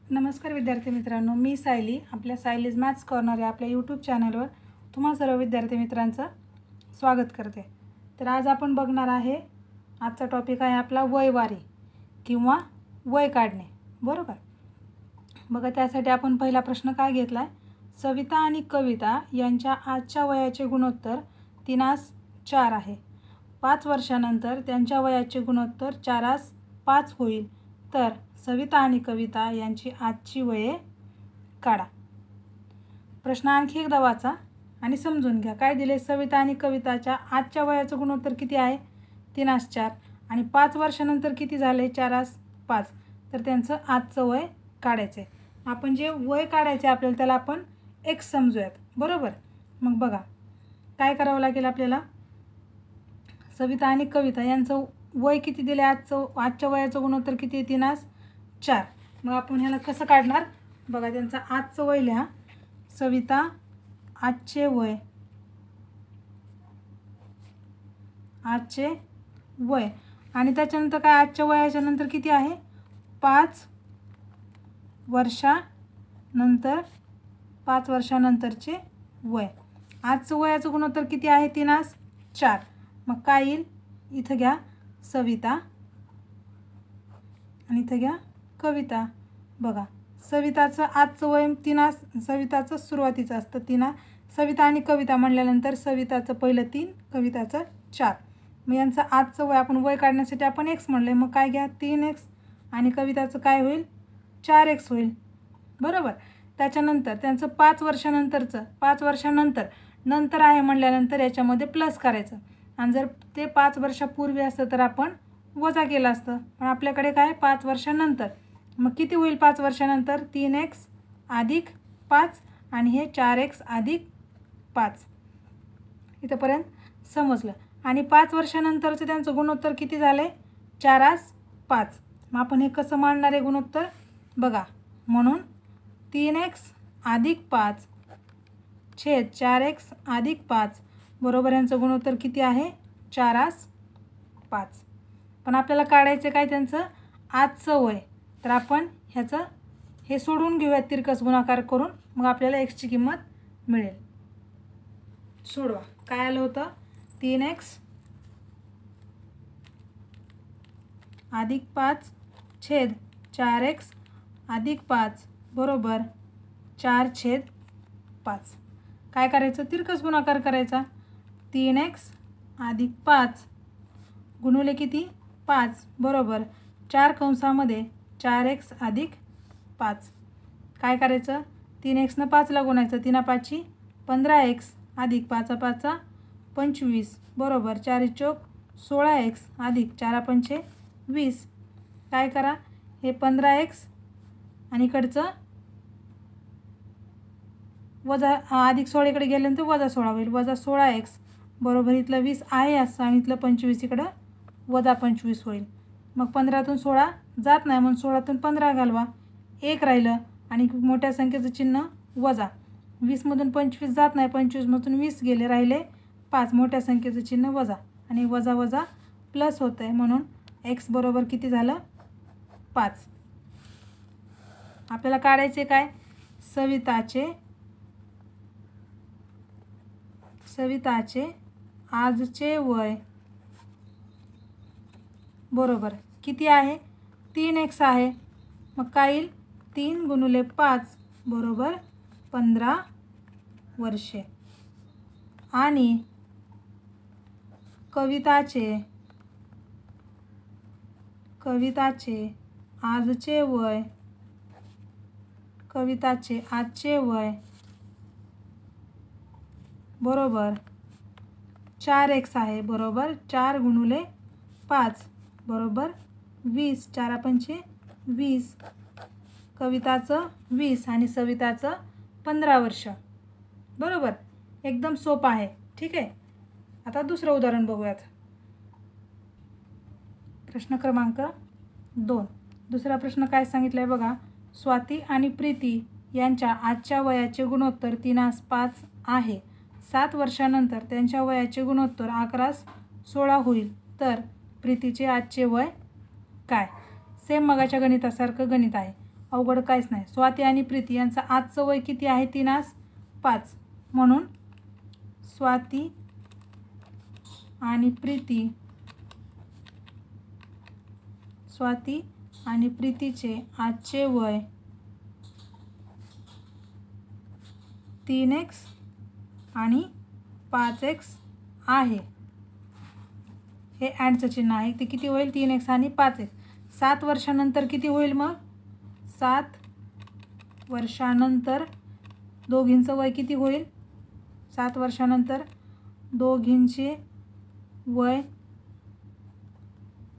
नमस्कार विद्यार्थी मित्रांनो, मी सायली आपल्या सायलीज मॅथ्स कॉर्नर या आपल्या यूट्यूब चॅनलवर तुम्हा सर्व विद्यार्थी मित्रांचं स्वागत करते। तर आज आपण बघणार आहे, आजचा टॉपिक आहे आपला वयवारी किंवा वय काढणे। बरोबर, बघा त्यासाठी आपण पहिला प्रश्न काय घेतला आहे, सविता आणि कविता यांच्या आजच्या वयाचे गुणोत्तर 3:4 आहे। 5 वर्षानंतर त्यांच्या वयाचे गुणोत्तर 4:5 होईल, तर सविता आणि कविता यांची आजची वये काढा। प्रश्न आणखी एकदा वाचा आणि समजून घ्या काय दिले। सविता आणि कविताच्या आजच्या वयाचं गुणोत्तर किती आहे, 3:4 आणि 5 वर्षानंतर किती झाले, 4:5, तर त्यांचं आजचं वय काढायचं आहे। आपण जे वय काढायचे आपल्याला त्याला आपण x समजूयात। बरोबर, मग बघा काय करावं लागेल आपल्याला, सविता आणि कविता यांचं वय किती दिले, आजच्या वयाचं गुणोत्तर किती आहे, 3:4। मग आपण ह्याला कसं काढणार, बघा त्यांचं आजचं वय लिहा, सविता आजचे वय आणि त्याच्यानंतर काय, आजच्या वयाच्या नंतर किती आहे, 5 वर्षानंतरचे वय। आजचं वयाचं गुणोत्तर किती आहे, 3:4। मग काय येईल, इथं घ्या सविता आणि इथं घ्या कविता। बघा सविताचं आजचं वय सविताचं सुरुवातीचं असतं सविता आणि कविता म्हणल्यानंतर सविताचं पहिलं 3, कविताचं 4। मग यांचं आजचं वय आपण वय काढण्यासाठी आपण x म्हणलं, मग काय घ्या 3x आणि कविताचं काय होईल, 4x होईल। बरोबर, त्याच्यानंतर त्यांचं 5 वर्षानंतर आहे म्हणल्यानंतर याच्यामध्ये प्लस करायचं, आणि जर ते 5 वर्षापूर्वी असतं तर आपण वजा केलं असतं, पण आपल्याकडे काय 5 वर्षानंतर। मग किती होईल 5 वर्षानंतर, 3x अधिक 5 आणि हे 4x अधिक 5। इथंपर्यंत समजलं। आणि 5 वर्षानंतरचं त्यांचं गुणोत्तर किती झाले, 4:5। मग आपण हे कसं मांडणार आहे गुणोत्तर, बघा म्हणून 3x अधिक 5 छेद 4x अधिक 5 बरोबर यांचं गुणोत्तर किती आहे, 4:5। पण आपल्याला काढायचं काय त्यांचं आजचं वय, तर आपण ह्याचं हे सोडून घेऊयात तिरकस गुणाकार करून, मग आपल्याला xची किंमत मिळेल। सोडवा, काय आलं होतं, 3x अधिक 5 छेद 4x अधिक 5 बरोबर 4/5। काय करायचं, तिरकस गुणाकार करायचा, 3x अधिक 5 गुणुले किती 5 बरोबर 4 कंसामध्ये 4x अधिक 5। काय करायचं, 3x न 5ला गुणायचं, 3×5 15x अधिक 5×5 25 बरोबर 4×4 16x अधिक 4×5 20। काय करा, हे 15x आणि इकडचं वजा अधिक 16 इकडे गेल्यानंतर वजा 16 होईल, वजा 16x बरोबर इथलं 20 आहे असं आणि इथलं 25 इकडं वजा 25 होईल। मग 15तून 16 जात नाही, म्हणून 16तून 15 घालवा, 1 राहिलं आणि मोठ्या संख्येचं चिन्ह वजा, 20मधून 25 जात नाही, 25मधून 20 गेले, राहिले 5, मोठ्या संख्येचं चिन्ह वजा आणि वजा वजा प्लस होतं आहे, म्हणून x बरोबर किती झालं, 5। आपल्याला काढायचे काय, सविताचे आजचे वय बरोबर किती आहे, 3x आहे, मग काय येईल, 3 गुणुले 5 बरोबर 15 वर्षे। आणि कविताचे आजचे वय बरोबर 4x आहे, बरोबर 4 गुणुले 5 बरोबर 20, 4×5 20, कविताचं 20 आणि सविताचं 15 वर्ष। बरोबर, एकदम सोपं आहे, ठीक आहे। आता दुसरं उदाहरण बघूयात, प्रश्न क्रमांक 2। दुसरा प्रश्न काय सांगितलं आहे बघा, स्वाती आणि प्रीती यांच्या आजच्या वयाचे गुणोत्तर 3:5 आहे। 7 वर्षानंतर त्यांच्या वयाचे गुणोत्तर 11:16 होईल, तर प्रीतीचे आजचे वय काय। सेम मगाच्या गणितासारखं गणित आहे, अवघड काहीच नाही. स्वाती आणि प्रीती यांचं आजचं वय किती आहे? 3 × 5. म्हणून स्वाती आणि प्रीतीचे आजचे वय 3x आणि 5x आहे. हे अँडचं चिन्ह आहे. ते किती होईल? 3x आणि 5x. 7 वर्षानंतर किती होईल मग? 7 वर्षानंतर दोघींचं वय किती होईल? 7 वर्षानंतर दोघींचे वय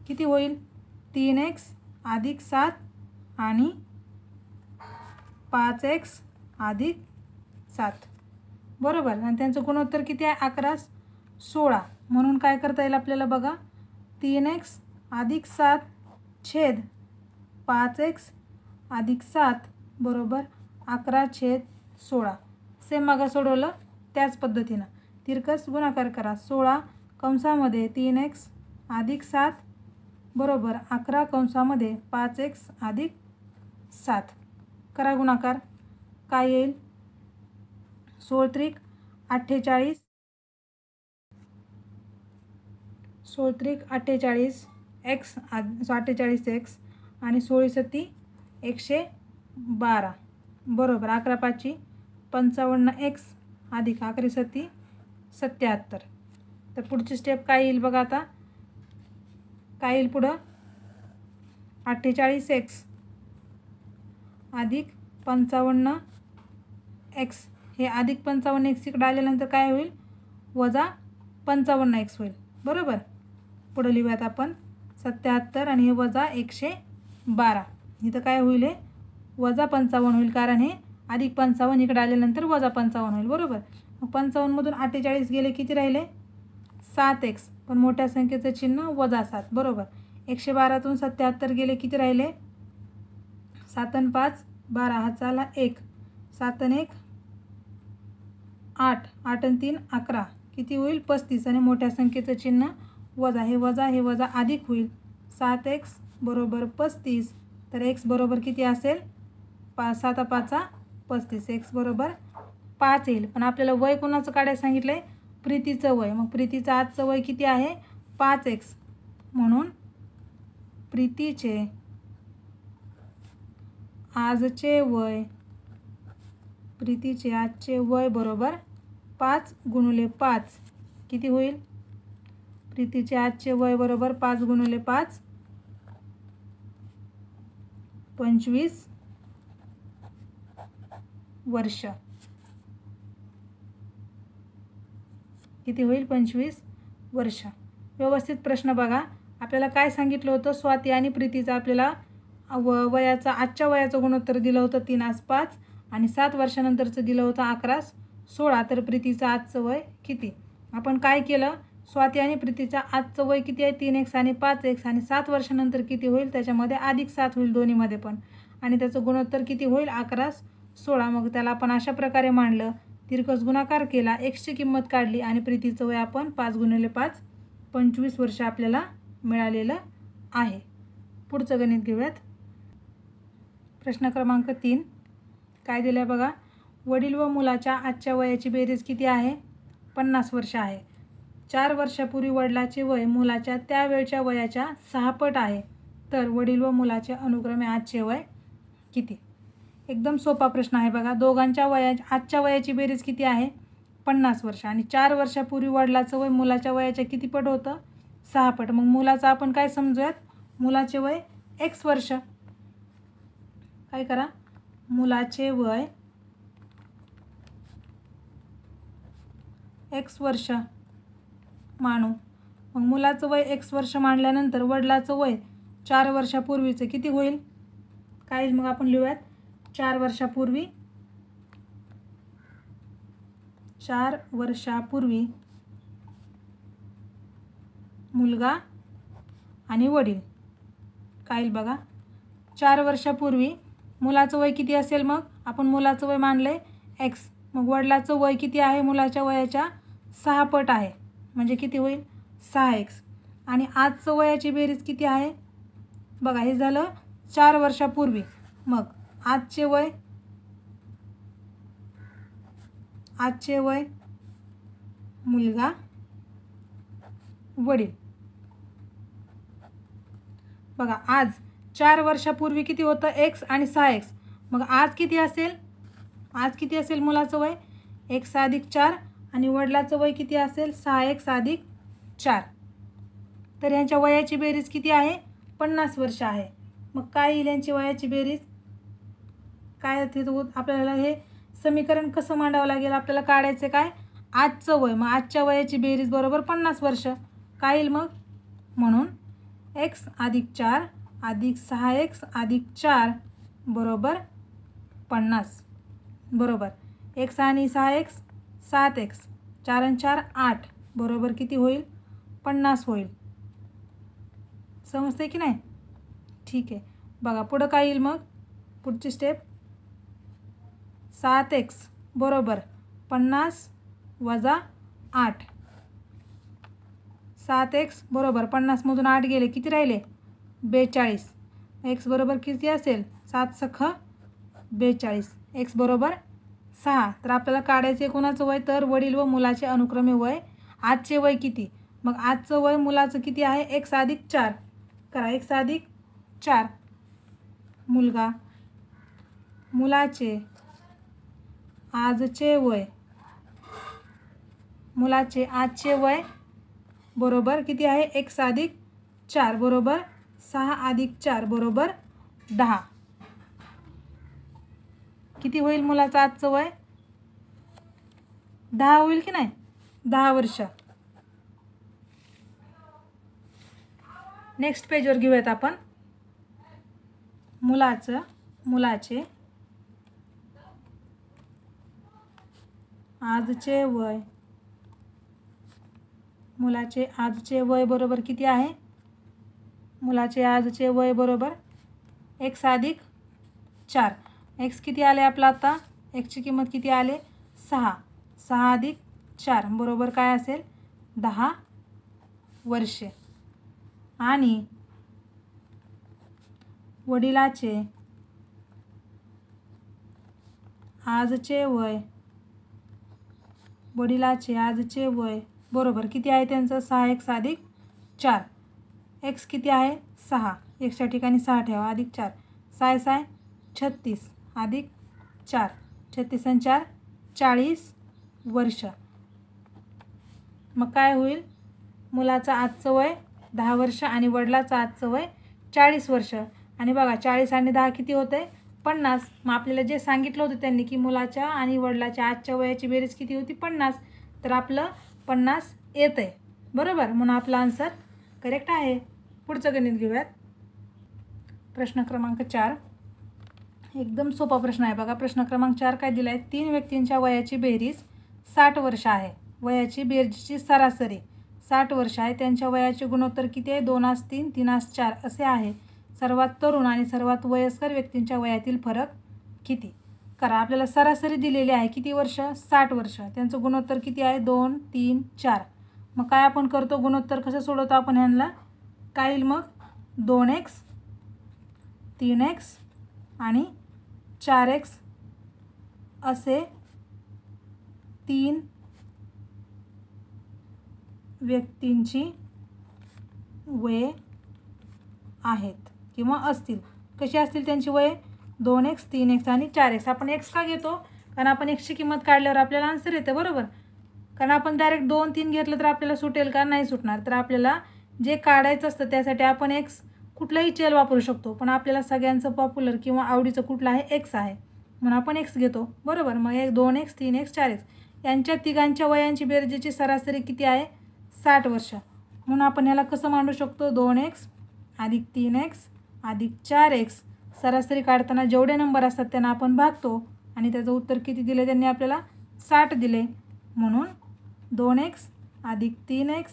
किती होईल? 3x + 7 आणि 5x + 7. बरोबर. आणि त्यांचं गुणोत्तर किती आहे? 11/16. म्हणून काय करता येईल आपल्याला बघा, 3x + 7 छेद 5x + 7 बरोबर 11/16. सेम मागं सोडवलं त्याच पद्धतीनं तिरकस गुणाकार करा. 16 कंसामध्ये 3x + 7 बरोबर 11 कंसामध्ये 5x + 7. करा गुणाकार. काय येईल? 16 × 48. 16 × 48 x 48x आणि 16 × 7 112 बरोबर 11×5 55x अधिक 11×7 77. तर पुढची स्टेप काय येईल बघा आता. काय येईल पुढं? 48x अधिक 55x. हे अधिक 55x इकडे आल्यानंतर काय होईल? वजा 55x होईल. बरोबर. पुढे लिहूयात आपण 77 आणि हे वजा 112. इथं काय होईल? हे वजा 55 होईल, कारण हे अधिक 55 इकडे आल्यानंतर वजा 55 होईल. बरोबर. मग 55मधून 48 गेले, किती राहिले? 7x. पण मोठ्या संख्येचं चिन्ह -7. बरोबर. 112तून 77 गेले, किती राहिले? 7 आणि 5 12 हा चाला 1. 7 आणि 1 8. 8 आणि 3 11. किती होईल? 35. आणि मोठ्या संख्येचं चिन्ह वजा. हे वजा अधिक होईल. 7x बरोबर 35. तर x बरोबर किती असेल? 7 × 5 = 35. x बरोबर 5 येईल. पण आपल्याला वय कोणाचं काढायला सांगितलं आहे? प्रीतीचं वय. मग प्रीतीचं आजचं वय किती आहे? 5x. म्हणून प्रीतीचे आजचे वय बरोबर 5 × 5 किती होईल? प्रीतीचे आजचे वय बरोबर 5 × 5 25 वर्ष. किती होईल? 25 वर्ष. व्यवस्थित प्रश्न बघा. आपल्याला काय सांगितलं होतं? स्वाती आणि प्रीतीचं आपल्याला आजच्या वयाचं गुणोत्तर दिलं होतं 3/5 आणि 7 वर्षानंतरचं दिलं होतं 11/16. तर प्रीतीचं आजचं वय किती? आपण काय केलं? स्वाती आणि प्रीतीचं आजचं वय किती आहे? 3x आणि 5x. आणि 7 वर्षानंतर किती होईल? त्याच्यामध्ये +7 होईल दोन्हीमध्ये पण. आणि त्याचं गुणोत्तर किती होईल? 11/16. मग त्याला आपण अशा प्रकारे मांडलं, तिरकस गुणाकार केला, xची किंमत काढली आणि प्रीतीचं वय आपण 5 × 5 25 वर्ष आपल्याला मिळालेलं आहे. पुढचं गणित घेऊयात. प्रश्न क्रमांक 3 काय दिलं आहे बघा. वडील व मुलाच्या आजच्या वयाची बेरीज किती आहे? 50 वर्ष आहे. 4 वर्षापूर्वी वडिलाचे वय मुलाच्या त्यावेळच्या वयाच्या 6 पट आहे. तर वडील व मुलाचे अनुक्रमे आजचे वय किती? एकदम सोपा प्रश्न आहे बघा. दोघांच्या आजच्या वयाची बेरीज किती आहे? 50 वर्ष. आणि 4 वर्षापूर्वी वडिलाचं वय मुलाच्या वयाच्या किती पट होतं? 6 पट. मग मुलाचं आपण काय समजूयात? मुलाचे वय x वर्ष. काय करा? मुलाचे वय x वर्ष मानू. मग मुलाचं वय x वर्ष मानल्यानंतर वडिलाचं वय 4 वर्षापूर्वीचं किती होईल? काय मग आपण लिहूयात. 4 वर्षापूर्वी मुलगा आणि वडील. काय बघा. 4 वर्षापूर्वी मुलाचं वय किती असेल? मग आपण मुलाचं वय मानले x. मग वडिलाचं वय किती आहे? मुलाच्या वयाच्या 6 पट आहे. म्हणजे किती होईल? 6x. आणि आजचं वयाची बेरीज किती आहे? बघा, हे झालं 4 वर्षापूर्वी. मग आजचे वय मुलगा वडील. बघा आज 4 वर्षापूर्वी किती होतं x आणि 6x. मग आज किती असेल मुलाचं वय x + 4 आणि वडिलाचं वय किती असेल 6x + 4. तर यांच्या वयाची बेरीज किती आहे 50 वर्ष आहे. मग काय येईल यांची वयाची बेरीज काय आपल्याला हे समीकरण कसं मांडावं लागेल. आपल्याला काढायचं काय आजचं वय. मग आजच्या वयाची बेरीज बरोबर 50 वर्ष. काय येईल मग म्हणून x + 4 + 6x + 4 बरोबर 50 बरोबर. x आणि 6x 7x 4 आणि 4 8 बरोबर किती होईल 50 होईल. समजते की नाही. ठीक आहे. बघा पुढं काय येईल मग पुढची स्टेप 7x बरोबर 50 - 8. 7x बरोबर 50मधून 8 गेले किती राहिले 42. x बरोबर किती असेल 7 सख 42. x बरोबर 6. तर आपल्याला काढायचे कोणाचं वय तर वडील व मुलाचे अनुक्रमे वय. आजचे वय किती मग आजचं वय मुलाचं किती आहे x + 4 करा. x + 4 मुलाचे आजचे वय बरोबर किती आहे x + 4 बरोबर 6 + 4 बरोबर 10. किती होईल मुलाचं आजचं वय 10 होईल की नाही 10 वर्ष. नेक्स्ट पेजवर घेऊयात आपण. मुलाचे आजचे वय बरोबर किती आहे मुलाचे आजचे वय बरोबर x + 4. x किती आले आपला आता x ची किंमत किती आले 6. 6 + 4 बरोबर काय असेल 10 वर्षे. आणि वडिलाचे आजचे वय बरोबर किती आहे त्यांचं 6x + 4. x किती आहे 6 xच्या ठिकाणी 6 ठेवा + 4 6 36 + 4 36 आणि 4 40 वर्ष. मग काय होईल मुलाचं आजचं वय 10 वर्ष आणि वडिलाचं आजचं वय 40 वर्ष. आणि बघा 40 आणि 10 किती होते 50. मग आपल्याला जे सांगितलं होतं त्यांनी की मुलाच्या आणि वडिलाच्या आजच्या वयाची बेरीज किती होती 50. तर आपलं 50 येतं आहे बरोबर. म्हणून आपला आन्सर करेक्ट आहे. पुढचं गणित घेऊयात. प्रश्न क्रमांक 4 एकदम सोपा प्रश्न आहे बघा. प्रश्न क्रमांक 4 काय दिला आहे 3 व्यक्तींच्या वयाची बेरीज 60 वर्ष आहे. वयाची बेरीजची सरासरी 60 वर्ष आहे. त्यांच्या वयाचे गुणोत्तर किती आहे 2:3 3:4 असे आहे. सर्वात तरुण आणि सर्वात वयस्कर व्यक्तींच्या वयातील फरक किती करा. आपल्याला सरासरी दिलेली आहे किती वर्ष 60 वर्ष. त्यांचं गुणोत्तर किती आहे 2 3 4. मग काय आपण करतो गुणोत्तर कसं सोडवतो आपण ह्यांना काय येईल मग 2x 3x आणि 4x असे 3 व्यक्तींची वये आहेत किंवा असतील. कशी असतील त्यांची वये 2x 3x आणि 4x. आपण x का घेतो कारण आपण x ची किंमत काढल्यावर आपल्याला आन्सर येते बरोबर. कारण आपण डायरेक्ट 2 3 घेतलं तर आपल्याला सुटेल का नाही सुटणार. तर आपल्याला जे काढायचं असतं त्यासाठी आपण x कुठलाही चल वापरू शकतो. पण आपल्याला सगळ्यांचं पॉप्युलर किंवा आवडीचं कुठलं आहे x आहे म्हणून आपण x घेतो बरोबर. मग 2x 3x 4x यांच्या तिघांच्या वयांची बेरजेची सरासरी किती आहे 60 वर्ष. म्हणून आपण ह्याला कसं मांडू शकतो 2x + 3x + 4x. सरासरी काढताना जेवढे नंबर असतात त्यांना आपण भागतो आणि त्याचं उत्तर किती दिले त्यांनी आपल्याला 60 दिले. म्हणून 2x + 3x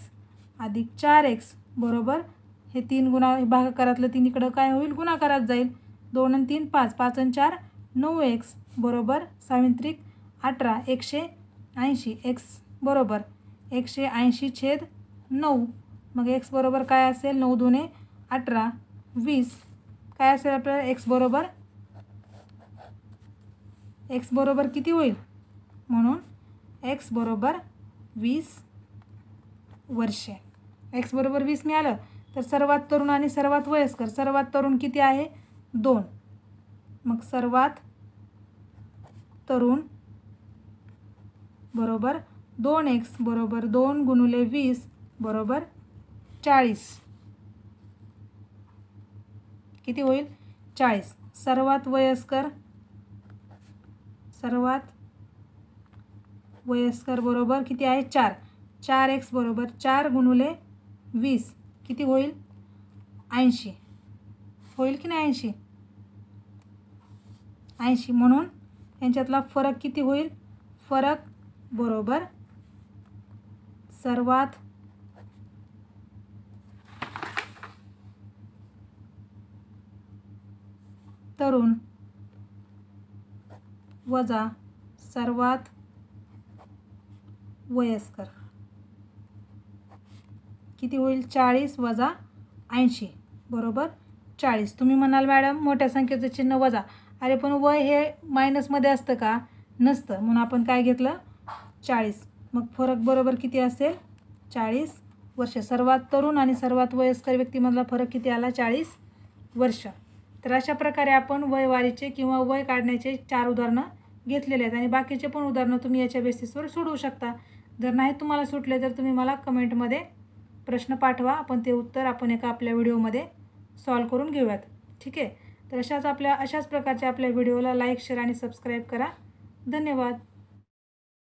+ 4x बरोबर हे 3 भागाकारातलं 3 इकडं काय होईल गुणाकारात जाईल. 2 आणि 3 5 5 आणि 4 9x बरोबर 6 18 180 x बरोबर 180/9. मग x बरोबर काय असेल 9 × 2 = 18 20 काय असेल आपल्याला x बरोबर एक्स बरोबर किती होईल, म्हणून एक्स बरोबर 20 वर्षे. एक्स बरोबर 20 मिळालं तर सर्वात तरुण आणि सर्वात वयस्कर. सर्वात तरुण किती आहे, 2. मग सर्वात तरुण बरोबर 2x बरोबर 2 गुणिले 20 बरोबर 40. किती होईल, 40. सर्वात वयस्कर बरोबर किती आहे, 4. 4x बरोबर 4 गुणिले 20 किती होईल, 80. होईल की नाही 80. 80 म्हणून यांच्यातला फरक किती होईल, फरक बरोबर सर्वात तरुण वजा सर्वात वयस्कर किती होईल, 40 वजा 80 बरोबर 40. तुम्ही म्हणाल मॅडम मोठ्या संख्येचं चिन्ह वजा. अरे पण वय हे मायनसमध्ये असतं का, नसतं, म्हणून आपण काय घेतलं, 40. मग फरक बरोबर किती असेल, 40 वर्ष. सर्वात तरुण आणि सर्वात वयस्कर व्यक्तीमधला फरक किती आला, 40 वर्ष. तर अशा प्रकारे आपण वयवारीचे किंवा वय काढण्याचे 4 उदाहरणं घेतलेले आहेत आणि बाकीचे पण उदाहरणं तुम्ही याच्या बेसिसवर सोडवू शकता. जर नाही तुम्हाला सुटले तर तुम्ही मला कमेंटमध्ये प्रश्न पाठवा, आपण ते उत्तर आपण एका आपल्या व्हिडिओमध्ये सॉल्व करून घेऊयात. ठीक आहे. तर अशाच प्रकारच्या आपल्या व्हिडिओला लाईक, शेअर आणि सबस्क्राईब करा. धन्यवाद.